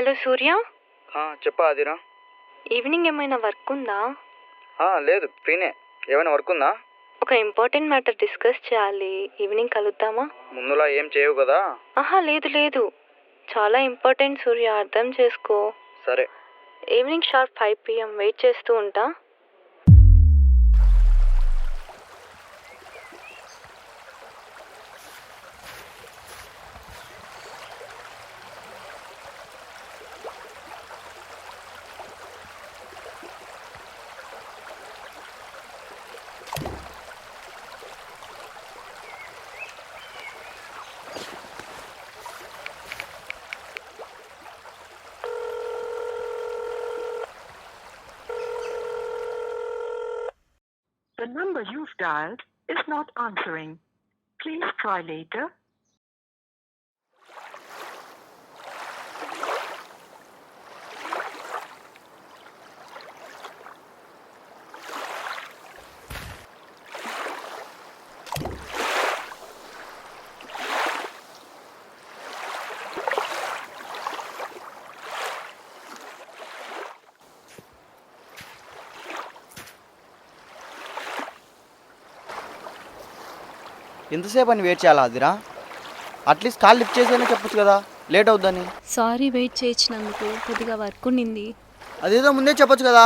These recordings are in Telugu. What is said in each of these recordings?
హలో సూర్య. చెప్పా ఆదిరా. ఈవినింగ్ ఏమైనా వర్క్ ఉందా? లేదు, ఫ్రీనే. ఏమైనా వర్క్ ఉందా? ఒక ఇంపార్టెంట్ మ్యాటర్ డిస్కస్ చేయాలి. ఈవినింగ్ కలుద్దామా? ముందులా ఏం చేయవు కదా? లేదు, చాలా ఇంపార్టెంట్ సూర్య, అర్థం చేసుకో. సరే. ఈవినింగ్ షార్ప్ 5 PM వెయిట్ చేస్తూ ఉంటా. The number you've dialed is not answering. Please try later. ఎంతసేపు అని వెయిట్ చేయాలా ఆదిరా? అట్లీస్ట్ కాల్ లిఫ్ట్ చేసేనా చెప్పొచ్చు కదా, లేట్ అవుద్దని. సారీ వెయిట్ చేయించినందుకు, కొద్దిగా వర్క్ ఉండింది. అదేదో ముందే చెప్పొచ్చు కదా.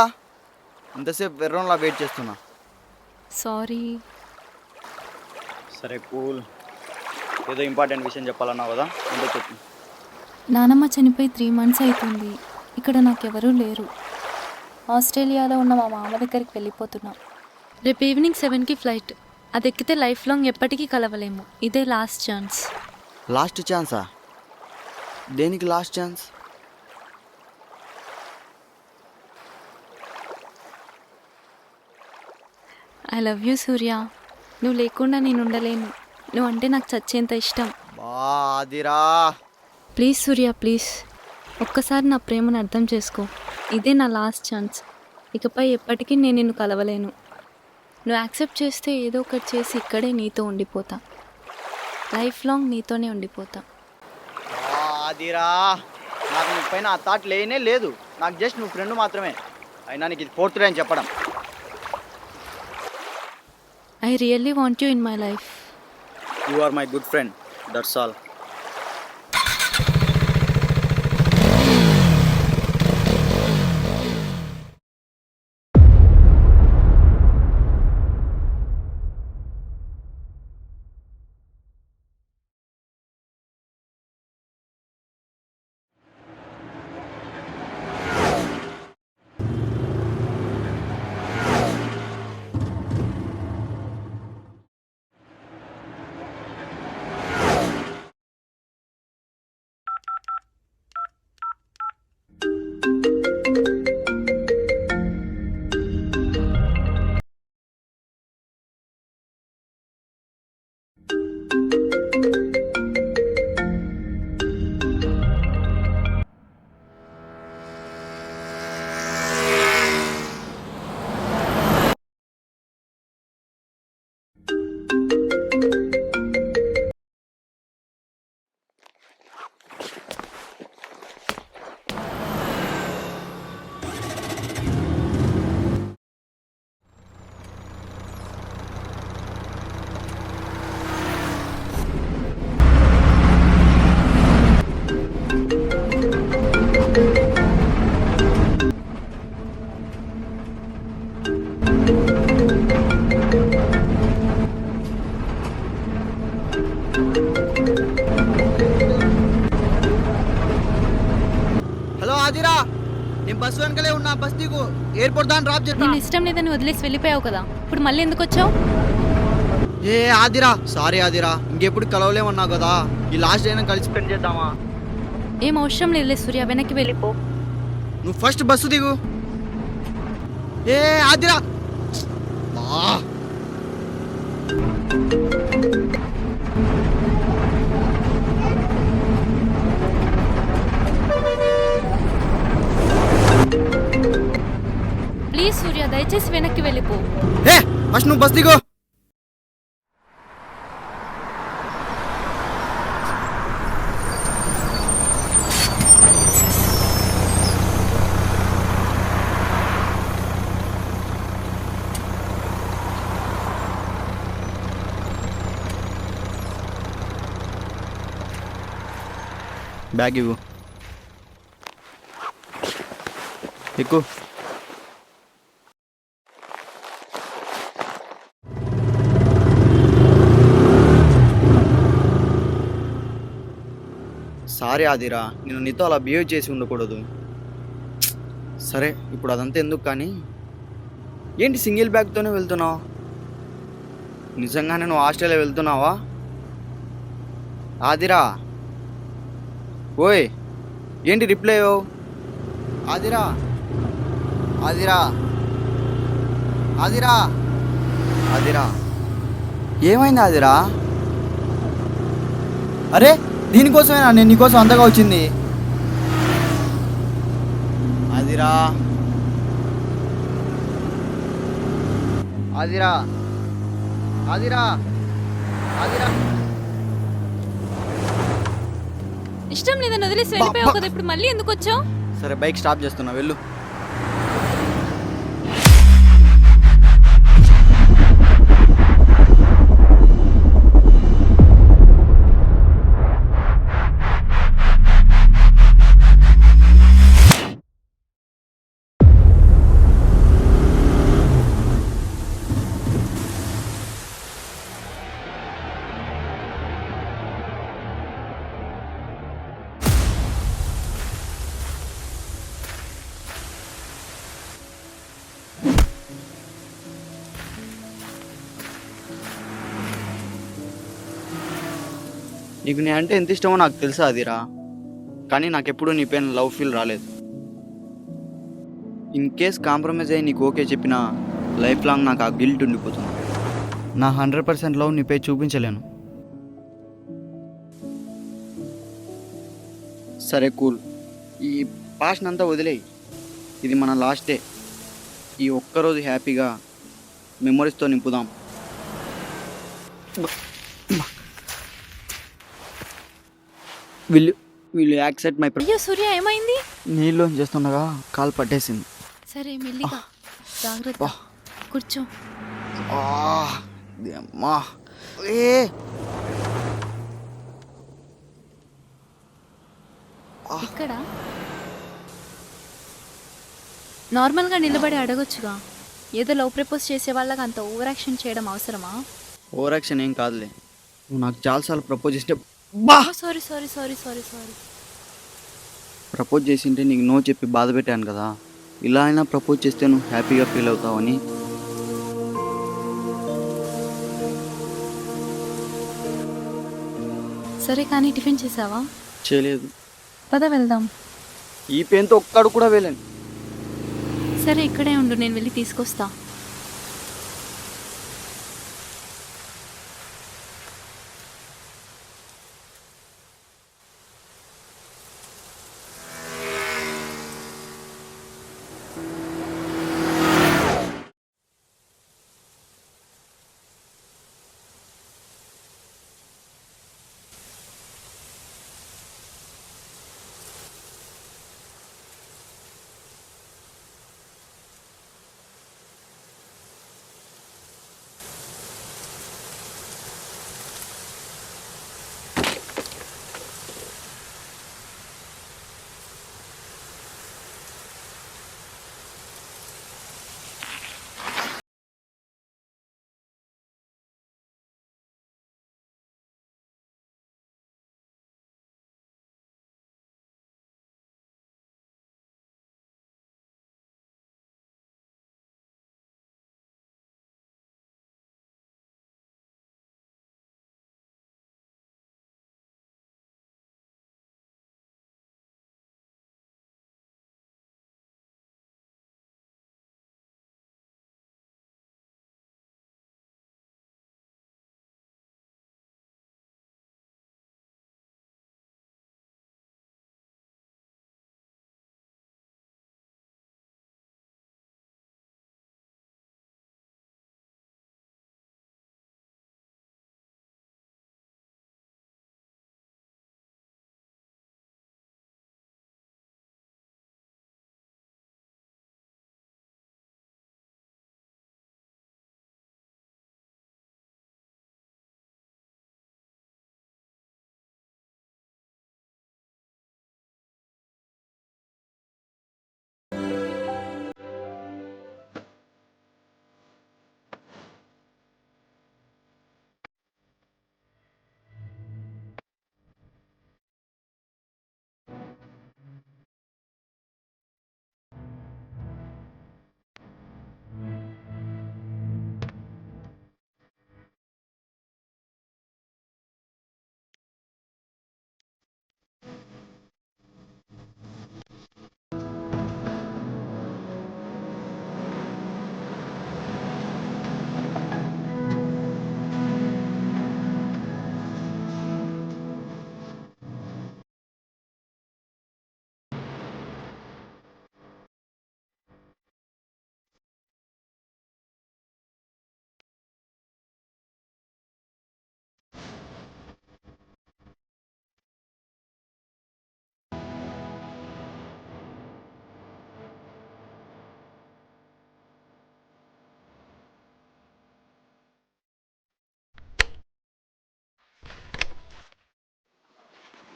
ఇంతసేపు వెర్రంలా వెయిట్ చేస్తున్నా. సారీ. సరే కూల్. ఏదో ఇంపార్టెంట్ విషయం చెప్పాలన్నావు కదా, ఏంటో చెప్పు. నానమ్మ చనిపోయి 3 months అవుతుంది. ఇక్కడ నాకెవరూ లేరు. ఆస్ట్రేలియాలో ఉన్న మా మామ దగ్గరికి వెళ్ళిపోతున్నా. రేపు ఈవినింగ్ 7కి ఫ్లైట్. అది ఎక్కితే లైఫ్ లాంగ్ ఎప్పటికీ కలవలేము. ఇదే లాస్ట్ ఛాన్స్. లాస్ట్ ఛాన్సా? దేనికి last chance? I love you Surya. నువ్వు లేకుండా నేను ఉండలేను. నువ్వు అంటే నాకు చచ్చేంత ఇష్టం. Adira please Surya, please. ఒక్కసారి నా ప్రేమను అర్థం చేసుకో. ఇదే నా లాస్ట్ ఛాన్స్. ఇకపై ఎప్పటికీ నేను నిన్ను కలవలేను. నువ్వు యాక్సెప్ట్ చేస్తే ఏదో ఒకటి చేసి ఇక్కడే నీతో ఉండిపోతా. లైఫ్ లాంగ్ నీతోనే ఉండిపోతా. ఆదిరా, నాకు నీ పైన ఆ థాట్ లేనే లేదు. నాకు జస్ట్ నువ్వు ఫ్రెండ్ మాత్రమే. అయినా నీకు ఇది 4th టైం చెప్పడం. I really want you in my life. You are my good friend, that's all. Hello Adira, నేను బస్సు వెనకలే ఉన్నా. బస్ దిగు, ఎయిర్పోర్ట్ దాన్ని డ్రాప్ చేస్తా. నేను ఇష్టం లేదని వదిలేసి వెళ్ళిపోయావు కదా, ఇప్పుడు మళ్ళీ ఎందుకు వచ్చావు? ఏ ఆదిరా, సారీ ఆదిరా, ఇంకెప్పుడు కలవలేమన్నావు కదా. ఈ లాస్ట్ అయినా కలిసి స్పెండ్ చేద్దామా? ఏం అవసరం లేదులే సూర్య, వెనక్కి వెళ్ళిపో. నువ్వు ఫస్ట్ బస్సు దిగు. ఏ ఆదిరా, ప్లీజ్ సూర్య, దయచేసి వెనక్కి వెళ్ళిపో. ఫస్ట్ నువ్వు బస్ దిగో. బ్యాగ్ ఇవ్వు. ఎక్కు. సారీ ఆదిరా, నేను నీతో అలా బిహేవ్ చేసి ఉండకూడదు. సరే ఇప్పుడు అదంతా ఎందుకు కానీ, ఏంటి సింగిల్ బ్యాగ్తోనే వెళ్తున్నావు? నిజంగానే నువ్వు ఆస్ట్రేలియా వెళ్తున్నావా ఆదిరా? ఓయ్ ఏంటి రిప్లై ఆదిరా? ఆదిరా ఆదిరా ఆదిరా ఏమైంది ఆదిరా? అరే దీనికోసమేనా నేను నీకోసం అంతగా వచ్చింది? ఆదిరా ఆదిరా ఆదిరా ఆదిరా ఇష్టం లేదని వదిలేసి వెళ్ళిపోయావు కదా, ఇప్పుడు మళ్ళీ ఎందుకు వచ్చావు? సరే బైక్ స్టాప్ చేస్తున్నా, వెళ్ళు. నీకు నీ అంటే ఎంత ఇష్టమో నాకు తెలుసా అదిరా, కానీ నాకెప్పుడు నీ పైన లవ్ ఫీల్ రాలేదు. ఇన్ కేస్ కాంప్రమైజ్ అయ్యి నీకు ఓకే చెప్పినా లైఫ్ లాంగ్ నాకు ఆ గిల్ట్ ఉండిపోతుంది. నా 100% లవ్ నీపై చూపించలేను. సరే కూల్, ఈ పాస్ట్ అంతా వదిలేయి. ఇది మన లాస్ట్ డే. ఈ ఒక్కరోజు హ్యాపీగా మెమొరీస్తో నింపుదాం. వీళ్ళు యాక్సెప్ట్ మై అయ్యో సూర్య, ఏమైంది? నీళ్ళు చేస్తుండగా కాలు పట్టేసింది. సరే మెల్లిగా, జాగ్రత్త. కూర్చో. అమ్మా ఇక్కడ నార్మల్గా నిలబడి అడగొచ్చుగా. ఏదో లవ్ ప్రపోజ్ చేసే వాళ్ళకి అంత ఓవర్ యాక్షన్ చేయడం అవసరమా? ఓవర్ యాక్షన్ ఏం కాదులే. నువ్వు నాకు చాలాసార్లు ప్రపోజ్ చేస్తే sorry sorry sorry sorry sorry propose చేసింటే నీకు నో చెప్పి బాధ పెట్టాను కదా. ఇలా అయినా ప్రపోజ్ చేస్తే నువ్వు హ్యాపీగా ఫీల్ అవుతావని. సరే కానీ టిఫిన్ చేసావా? చేయలేదు. పద వెళ్దాం. ఈ పెయిన్తో ఒక్కడు కూడా వెళ్ళాను. సరే ఇక్కడే ఉండు, నేను వెళ్ళి తీసుకొస్తా.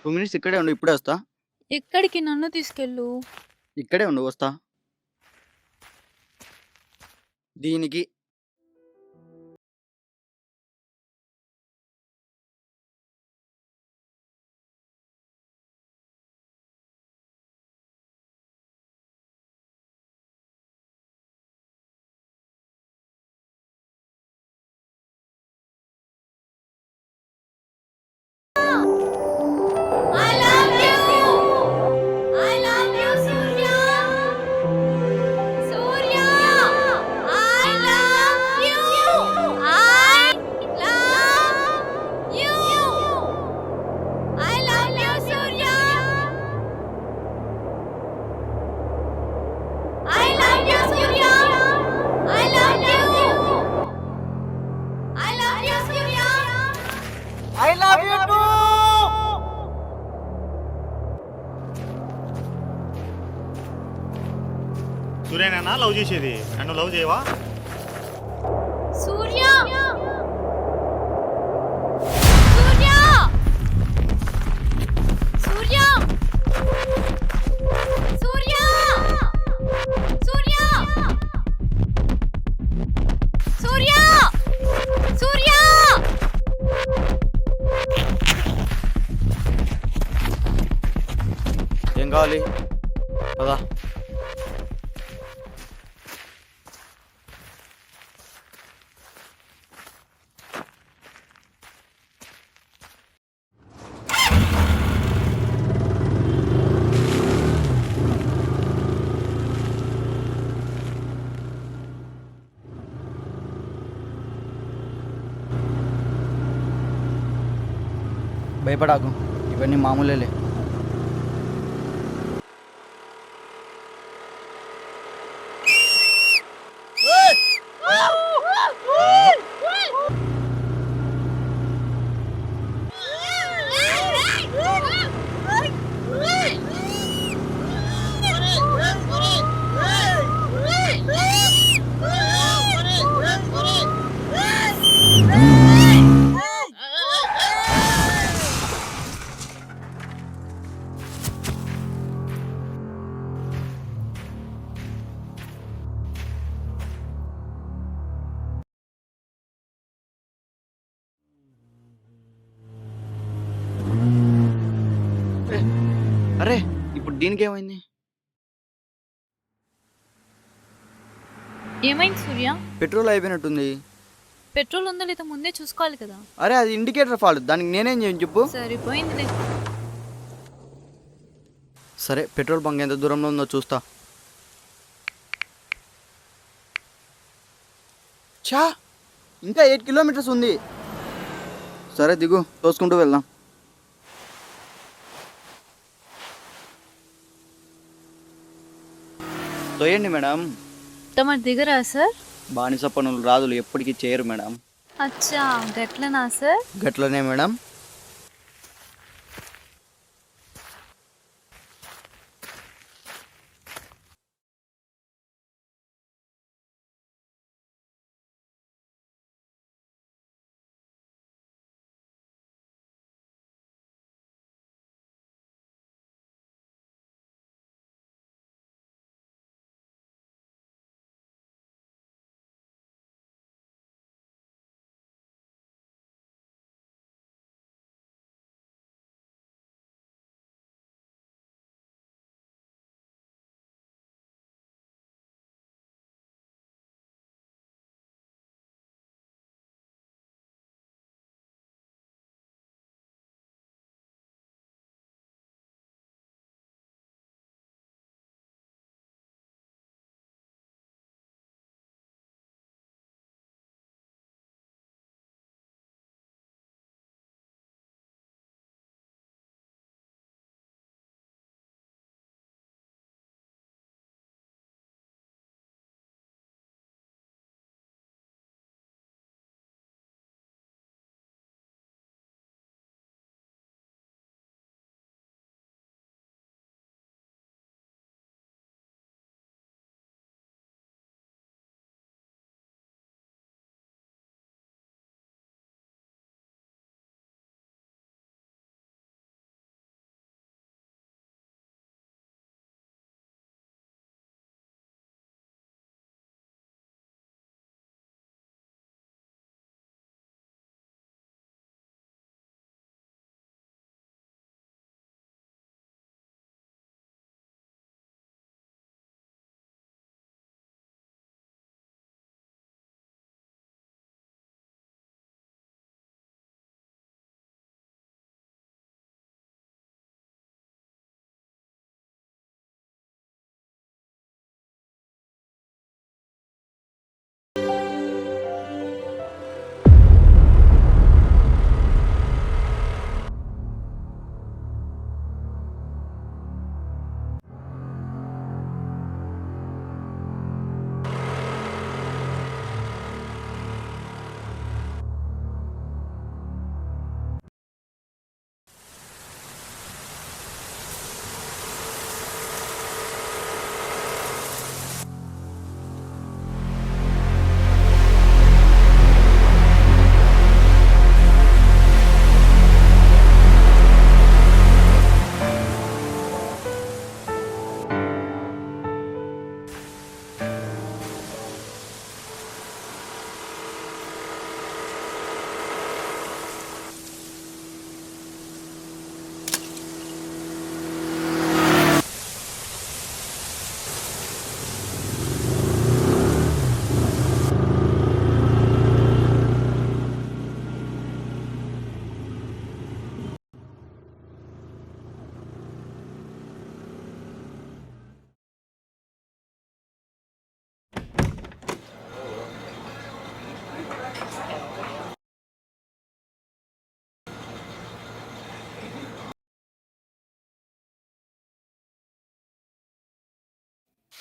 2 మినిట్స్ ఇక్కడే ఉండు, ఇప్పుడే వస్తా. ఎక్కడికి? నన్ను తీసుకెళ్ళు. ఇక్కడే ఉండు, వస్తా. దీనికి ఐ లవ్ యూ టూ. సూర్యనేనా లవ్ చేసేది? నన్ను లవ్ చేయవా? సూర్య! సూర్య! సూర్య! సూర్య! సూర్య! సూర్య! సూర్య! ఏం కావాలి? పదా. భయపడాకు, ఇవన్నీ మామూలేలే. అరే, ఇప్పుడు దీనికి ఏమైంది? ఏమైంది సూర్య? పెట్రోల్ అయిపోయినట్టుంది. పెట్రోల్ ఉందో లేదో ముందే చూసుకోవాలి కదా. అరే, అది ఇండికేటర్ ఫాల్ట్, దానికి నేనేం చేయను చెప్పు. సరిపోయిందిలే. సరే, పెట్రోల్ బంక్ ఎంత దూరంలో ఉందో చూస్తా. చా, ఇంకా 8 కిలోమీటర్స్ ఉంది. సరే దిగు, తోసుకుంటూ వెళ్దాం. తోయండి మేడం. తమరు దిగరా సార్? బానిస పనులు రాజులు ఎప్పటికీ చేయరు మేడం. అచ్చా, గట్లనా సార్? గట్లనే మేడం.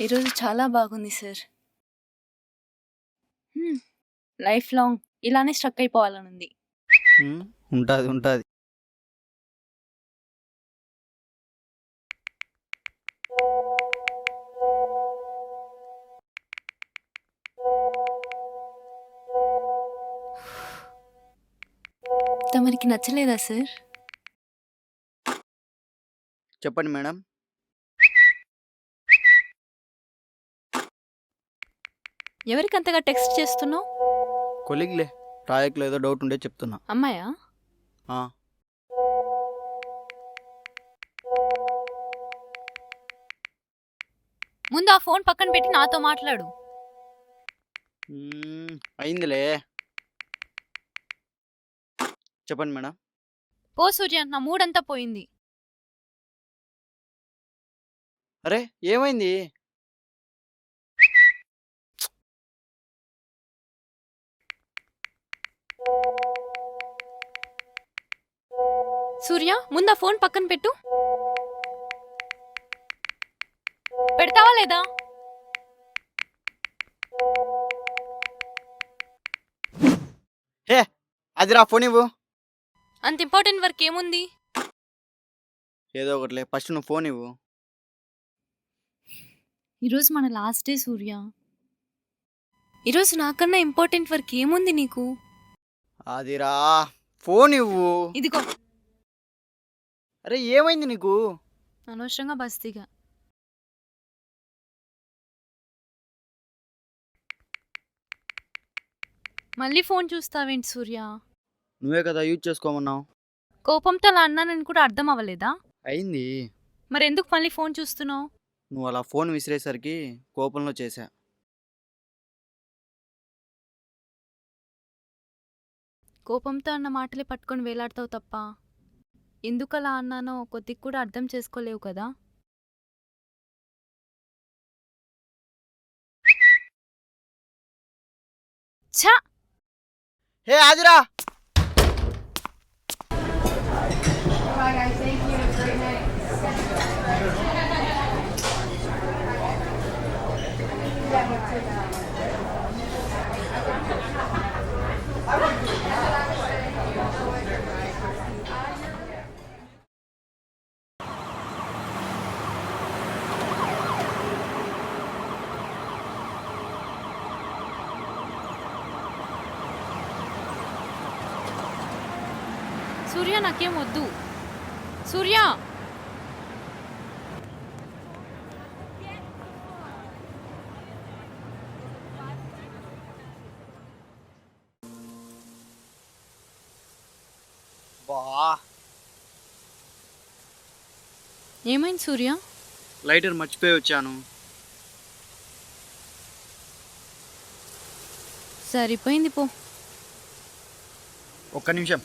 ఈరోజు చాలా బాగుంది సార్. లైఫ్ లాంగ్ ఇలానే స్ట్రక్ అయిపోవాలనుంది. ఉంటుంది ఉంటుంది. తమరికి నచ్చలేదా సార్? చెప్పండి మేడం. ఎవరికి అంతగా టెక్స్ట్ చేస్తున్నావు? కొలిగ్లే, ప్రాజెక్ట్లో ఏదో డౌట్ ఉండే చెప్తున్నా. అమ్మాయా? ఆ, ముందు ఆ ఫోన్ పక్కన పెట్టి నాతో మాట్లాడు. అయిందిలే. చెప్పండి మేడం. పో సూర్య, నా మూడంతా పోయింది. అరే ఏమైంది? సూర్య, ముందు ఆ ఫోన్ పక్కన పెట్టు. పెడతావా లేదా? హే, అది రా ఫోన్ ఇవ్వు. అంత ఇంపార్టెంట్ వర్క్ ఏముంది? ఏదో ఒకటిలే, ఫస్ట్ నువ్వు ఫోన్ ఇవ్వు. ఈరోజు మన లాస్ట్ డే సూర్య. ఈరోజు నాకన్నా ఇంపార్టెంట్ వర్క్ ఏముంది నీకు? అదిరా ఫోన్ ఇవ్వు. ఇదిగో. అరే ఏమైంది నీకు? అనవసరంగా బస్తీగా. మళ్ళీ ఫోన్ చూస్తావేంటి సూర్య? నువ్వే కదా యూజ్ చేసుకోమన్నావు. కోపంతో అలా అన్నానని కూడా అర్థం అవ్వలేదా? అయింది. మరెందుకు మళ్ళీ ఫోన్ చూస్తున్నావు? నువ్వు అలా ఫోన్ విసిరేసరికి కోపంలో చేశా. కోపంతో అన్న మాటలే పట్టుకొని వేలాడతావు తప్ప ఎందుకు అలా అన్నానో కొద్దిగా కూడా అర్థం చేసుకోలేవు కదా. ఛా! హే ఆదిరా, సూర్య నాకేం వద్దు. సూర్య! బా ఏమైంది సూర్య? లైటర్ మర్చిపోయి వచ్చాను. సరిపోయింది పో. ఒక్క నిమిషం.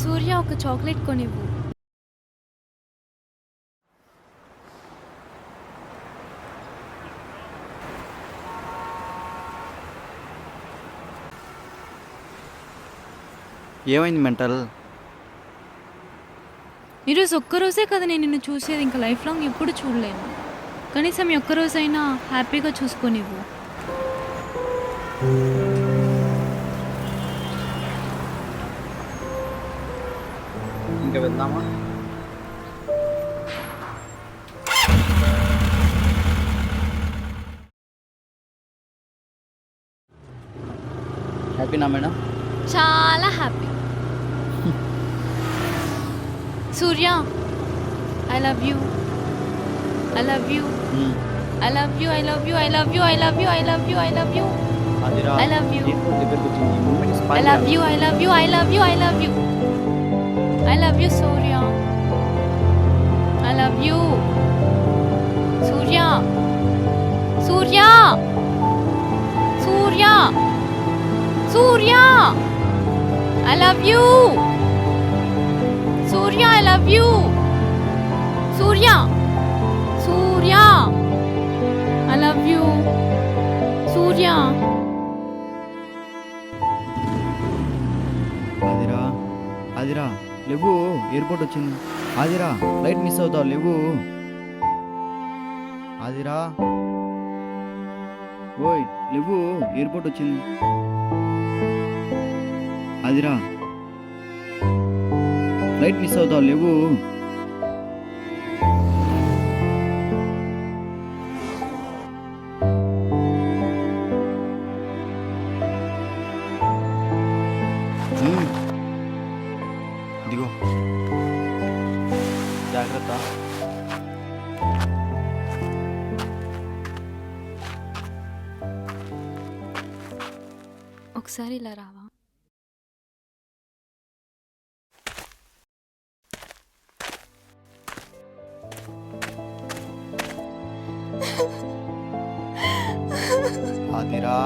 సూర్య, ఒక చాక్లెట్ కొనివ్వు. ఏమైంది మెంటల్? ఈరోజు ఒక్కరోజే కదా నేను నిన్ను చూసేది, ఇంకా లైఫ్ లాంగ్ ఎప్పుడు చూడలేను. కనీసం ఈ ఒక్కరోజైనా హ్యాపీగా చూసుకొనివ్వు. ఇంకా వెళ్దామా? హ్యాపీనా మేడం? చాలా happy. Surya, I love you. I love you. I love you. I love you. I love you. I love you. I love you. I love you. అదిరా, I love you. దగ్గరకు వచ్చింది. ఈ moment is I fine. love you. I love you. I love you. I love you. I love you, Surya. I love you. Surya. Surya. Surya. Surya. I love you. Surya, I love you. Surya. Surya. Surya I love you Surya. Adira Adira లేవు, ఎయిర్పోర్ట్ వచ్చింది. ఆదిరా ఫ్లైట్ మిస్ అవుతావు, లేవు. ఆదిరా ఓయ్ లేవు, ఎయిర్పోర్ట్ వచ్చింది. ఆదిరా ఫ్లైట్ మిస్ అవుతావు, లేవు. ఇదిగో జాగ్రత్త. ఒకసారి ఇలా రావా? ఆదిరా